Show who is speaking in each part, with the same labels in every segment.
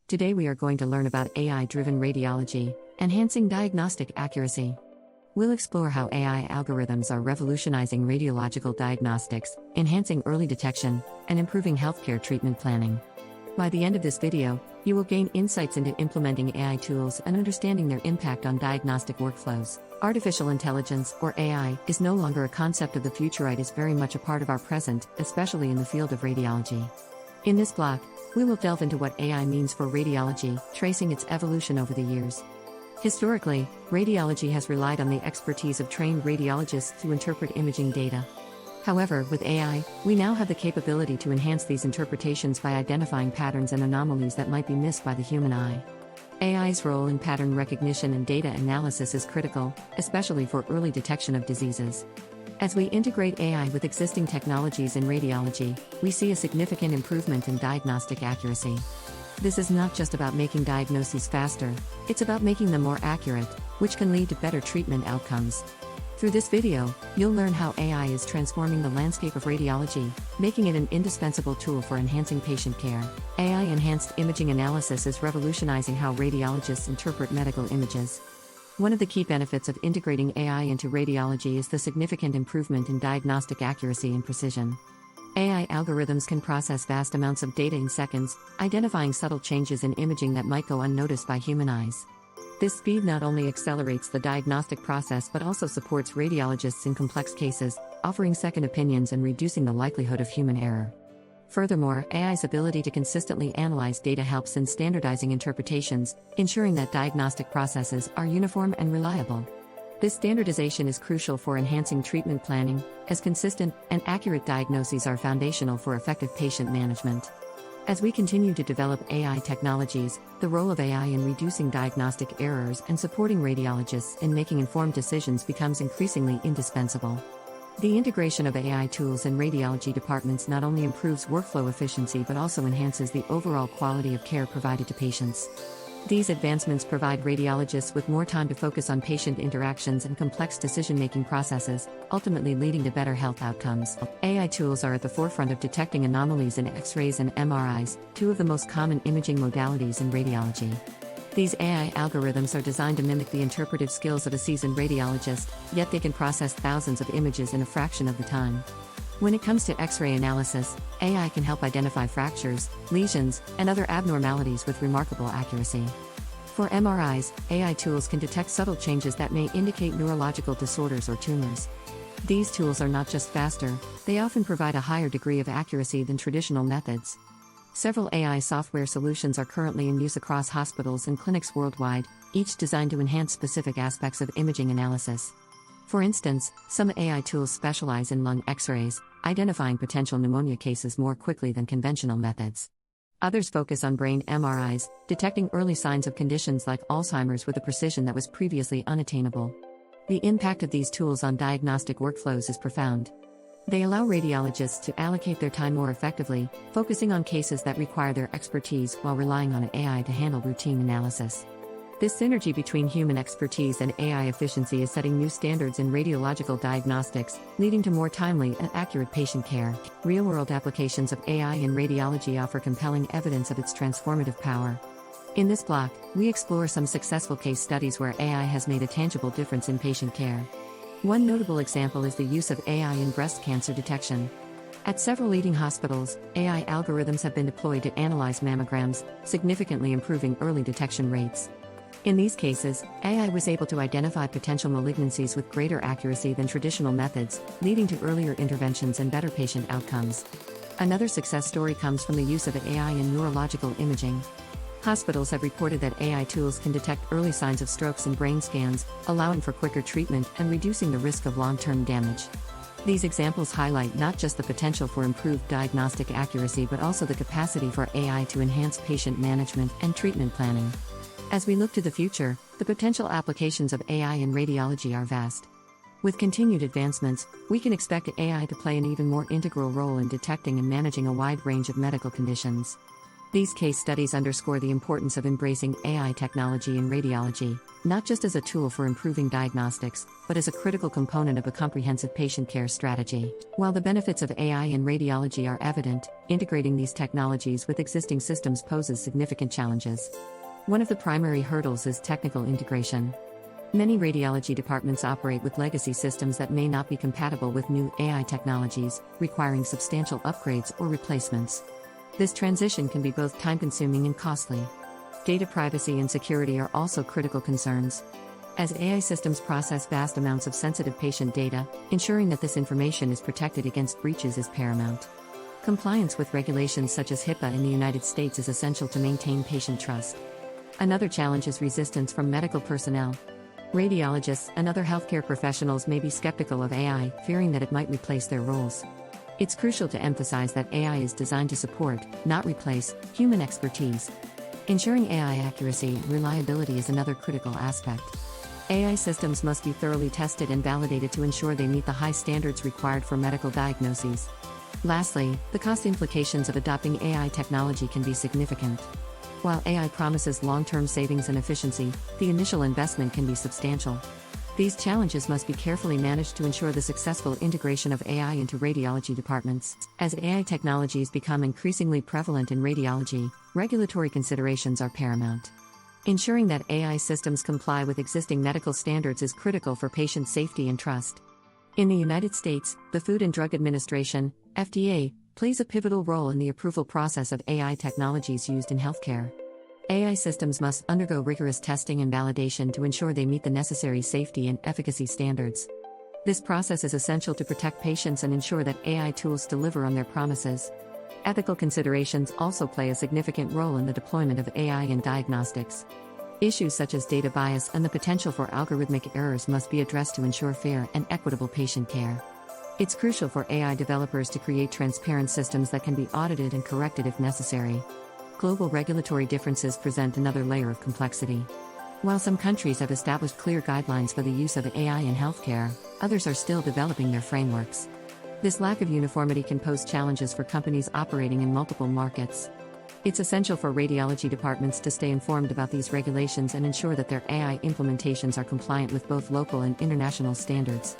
Speaker 1: Today we are going to learn about AI-driven radiology, enhancing diagnostic accuracy. We'll explore how AI algorithms are revolutionizing radiological diagnostics, enhancing early detection, and improving healthcare treatment planning. By the end of this video, you will gain insights into implementing AI tools and understanding their impact on diagnostic workflows. Artificial intelligence, or AI, is no longer a concept of the future. It is very much a part of our present, especially in the field of radiology. In this block, we will delve into what AI means for radiology, tracing its evolution over the years. Historically, radiology has relied on the expertise of trained radiologists to interpret imaging data. However, with AI, we now have the capability to enhance these interpretations by identifying patterns and anomalies that might be missed by the human eye. AI's role in pattern recognition and data analysis is critical, especially for early detection of diseases. As we integrate AI with existing technologies in radiology, we see a significant improvement in diagnostic accuracy. This is not just about making diagnoses faster, it's about making them more accurate, which can lead to better treatment outcomes. Through this video, you'll learn how AI is transforming the landscape of radiology, making it an indispensable tool for enhancing patient care. AI-enhanced imaging analysis is revolutionizing how radiologists interpret medical images. One of the key benefits of integrating AI into radiology is the significant improvement in diagnostic accuracy and precision. AI algorithms can process vast amounts of data in seconds, identifying subtle changes in imaging that might go unnoticed by human eyes. This speed not only accelerates the diagnostic process but also supports radiologists in complex cases, offering second opinions and reducing the likelihood of human error. Furthermore, AI's ability to consistently analyze data helps in standardizing interpretations, ensuring that diagnostic processes are uniform and reliable. This standardization is crucial for enhancing treatment planning, as consistent and accurate diagnoses are foundational for effective patient management. As we continue to develop AI technologies, the role of AI in reducing diagnostic errors and supporting radiologists in making informed decisions becomes increasingly indispensable. The integration of AI tools in radiology departments not only improves workflow efficiency but also enhances the overall quality of care provided to patients. These advancements provide radiologists with more time to focus on patient interactions and complex decision-making processes, ultimately leading to better health outcomes. AI tools are at the forefront of detecting anomalies in X-rays and MRIs, two of the most common imaging modalities in radiology. These AI algorithms are designed to mimic the interpretive skills of a seasoned radiologist, yet they can process thousands of images in a fraction of the time. When it comes to X-ray analysis, AI can help identify fractures, lesions, and other abnormalities with remarkable accuracy. For MRIs, AI tools can detect subtle changes that may indicate neurological disorders or tumors. These tools are not just faster, they often provide a higher degree of accuracy than traditional methods. Several AI software solutions are currently in use across hospitals and clinics worldwide, each designed to enhance specific aspects of imaging analysis. For instance, some AI tools specialize in lung X-rays, identifying potential pneumonia cases more quickly than conventional methods. Others focus on brain MRIs, detecting early signs of conditions like Alzheimer's with a precision that was previously unattainable. The impact of these tools on diagnostic workflows is profound. They allow radiologists to allocate their time more effectively, focusing on cases that require their expertise while relying on AI to handle routine analysis. This synergy between human expertise and AI efficiency is setting new standards in radiological diagnostics, leading to more timely and accurate patient care. Real-world applications of AI in radiology offer compelling evidence of its transformative power. In this block, we explore some successful case studies where AI has made a tangible difference in patient care. One notable example is the use of AI in breast cancer detection. At several leading hospitals, AI algorithms have been deployed to analyze mammograms, significantly improving early detection rates. In these cases, AI was able to identify potential malignancies with greater accuracy than traditional methods, leading to earlier interventions and better patient outcomes. Another success story comes from the use of AI in neurological imaging. Hospitals have reported that AI tools can detect early signs of strokes in brain scans, allowing for quicker treatment and reducing the risk of long-term damage. These examples highlight not just the potential for improved diagnostic accuracy but also the capacity for AI to enhance patient management and treatment planning. As we look to the future, the potential applications of AI in radiology are vast. With continued advancements, we can expect AI to play an even more integral role in detecting and managing a wide range of medical conditions. These case studies underscore the importance of embracing AI technology in radiology, not just as a tool for improving diagnostics, but as a critical component of a comprehensive patient care strategy. While the benefits of AI in radiology are evident, integrating these technologies with existing systems poses significant challenges. One of the primary hurdles is technical integration. Many radiology departments operate with legacy systems that may not be compatible with new AI technologies, requiring substantial upgrades or replacements. This transition can be both time-consuming and costly. Data privacy and security are also critical concerns. As AI systems process vast amounts of sensitive patient data, ensuring that this information is protected against breaches is paramount. Compliance with regulations such as HIPAA in the United States is essential to maintain patient trust. Another challenge is resistance from medical personnel. Radiologists and other healthcare professionals may be skeptical of AI, fearing that it might replace their roles. It's crucial to emphasize that AI is designed to support, not replace, human expertise. Ensuring AI accuracy and reliability is another critical aspect. AI systems must be thoroughly tested and validated to ensure they meet the high standards required for medical diagnoses. Lastly, the cost implications of adopting AI technology can be significant. While AI promises long-term savings and efficiency, the initial investment can be substantial. These challenges must be carefully managed to ensure the successful integration of AI into radiology departments. As AI technologies become increasingly prevalent in radiology, regulatory considerations are paramount. Ensuring that AI systems comply with existing medical standards is critical for patient safety and trust. In the United States, the Food and Drug Administration, FDA, plays a pivotal role in the approval process of AI technologies used in healthcare. AI systems must undergo rigorous testing and validation to ensure they meet the necessary safety and efficacy standards. This process is essential to protect patients and ensure that AI tools deliver on their promises. Ethical considerations also play a significant role in the deployment of AI in diagnostics. Issues such as data bias and the potential for algorithmic errors must be addressed to ensure fair and equitable patient care. It's crucial for AI developers to create transparent systems that can be audited and corrected if necessary. Global regulatory differences present another layer of complexity. While some countries have established clear guidelines for the use of AI in healthcare, others are still developing their frameworks. This lack of uniformity can pose challenges for companies operating in multiple markets. It's essential for radiology departments to stay informed about these regulations and ensure that their AI implementations are compliant with both local and international standards.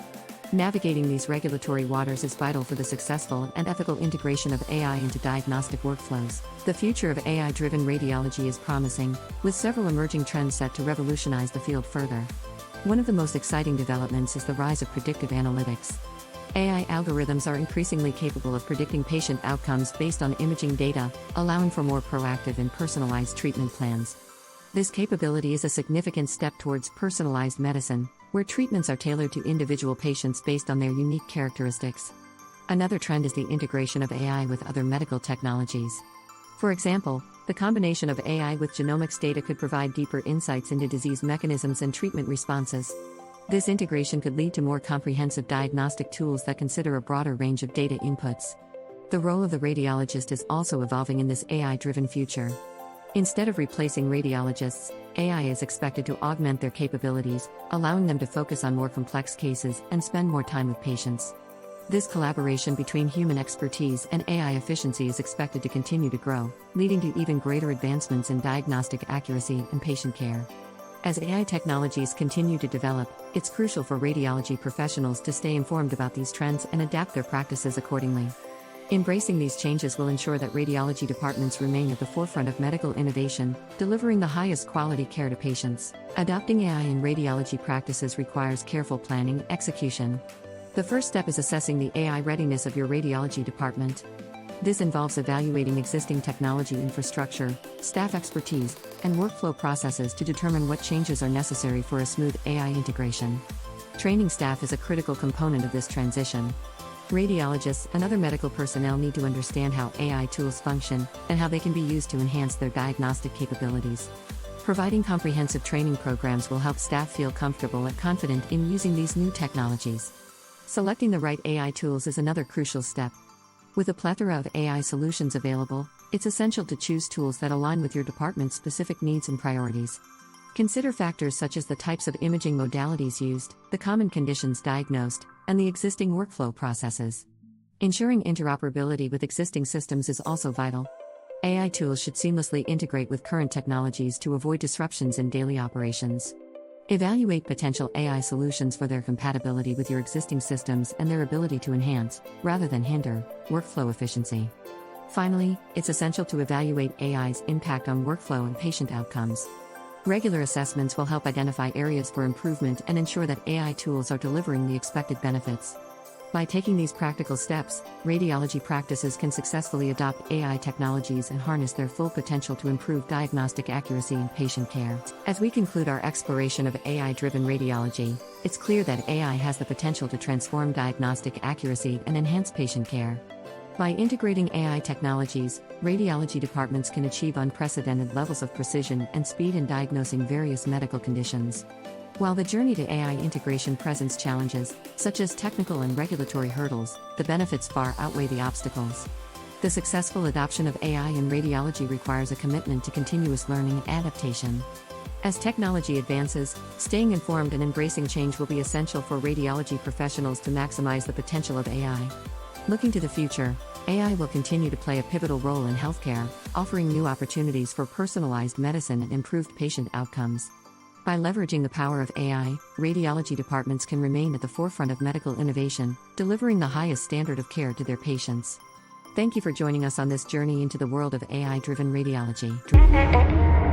Speaker 1: Navigating these regulatory waters is vital for the successful and ethical integration of AI into diagnostic workflows. The future of AI-driven radiology is promising, with several emerging trends set to revolutionize the field further. One of the most exciting developments is the rise of predictive analytics. AI algorithms are increasingly capable of predicting patient outcomes based on imaging data, allowing for more proactive and personalized treatment plans. This capability is a significant step towards personalized medicine, where treatments are tailored to individual patients based on their unique characteristics. Another trend is the integration of AI with other medical technologies. For example, the combination of AI with genomics data could provide deeper insights into disease mechanisms and treatment responses. This integration could lead to more comprehensive diagnostic tools that consider a broader range of data inputs. The role of the radiologist is also evolving in this AI-driven future. Instead of replacing radiologists, AI is expected to augment their capabilities, allowing them to focus on more complex cases and spend more time with patients. This collaboration between human expertise and AI efficiency is expected to continue to grow, leading to even greater advancements in diagnostic accuracy and patient care. As AI technologies continue to develop, it's crucial for radiology professionals to stay informed about these trends and adapt their practices accordingly. Embracing these changes will ensure that radiology departments remain at the forefront of medical innovation, delivering the highest quality care to patients. Adopting AI in radiology practices requires careful planning and execution. The first step is assessing the AI readiness of your radiology department. This involves evaluating existing technology infrastructure, staff expertise, and workflow processes to determine what changes are necessary for a smooth AI integration. Training staff is a critical component of this transition. Radiologists and other medical personnel need to understand how AI tools function and how they can be used to enhance their diagnostic capabilities. Providing comprehensive training programs will help staff feel comfortable and confident in using these new technologies. Selecting the right AI tools is another crucial step. With a plethora of AI solutions available, it's essential to choose tools that align with your department's specific needs and priorities. Consider factors such as the types of imaging modalities used, the common conditions diagnosed, and the existing workflow processes. Ensuring interoperability with existing systems is also vital. AI tools should seamlessly integrate with current technologies to avoid disruptions in daily operations. Evaluate potential AI solutions for their compatibility with your existing systems and their ability to enhance, rather than hinder, workflow efficiency. Finally, it's essential to evaluate AI's impact on workflow and patient outcomes. Regular assessments will help identify areas for improvement and ensure that AI tools are delivering the expected benefits. By taking these practical steps, radiology practices can successfully adopt AI technologies and harness their full potential to improve diagnostic accuracy and patient care. As we conclude our exploration of AI-driven radiology, it's clear that AI has the potential to transform diagnostic accuracy and enhance patient care. By integrating AI technologies, radiology departments can achieve unprecedented levels of precision and speed in diagnosing various medical conditions. While the journey to AI integration presents challenges, such as technical and regulatory hurdles, the benefits far outweigh the obstacles. The successful adoption of AI in radiology requires a commitment to continuous learning and adaptation. As technology advances, staying informed and embracing change will be essential for radiology professionals to maximize the potential of AI. Looking to the future, AI will continue to play a pivotal role in healthcare, offering new opportunities for personalized medicine and improved patient outcomes. By leveraging the power of AI, radiology departments can remain at the forefront of medical innovation, delivering the highest standard of care to their patients. Thank you for joining us on this journey into the world of AI-driven radiology.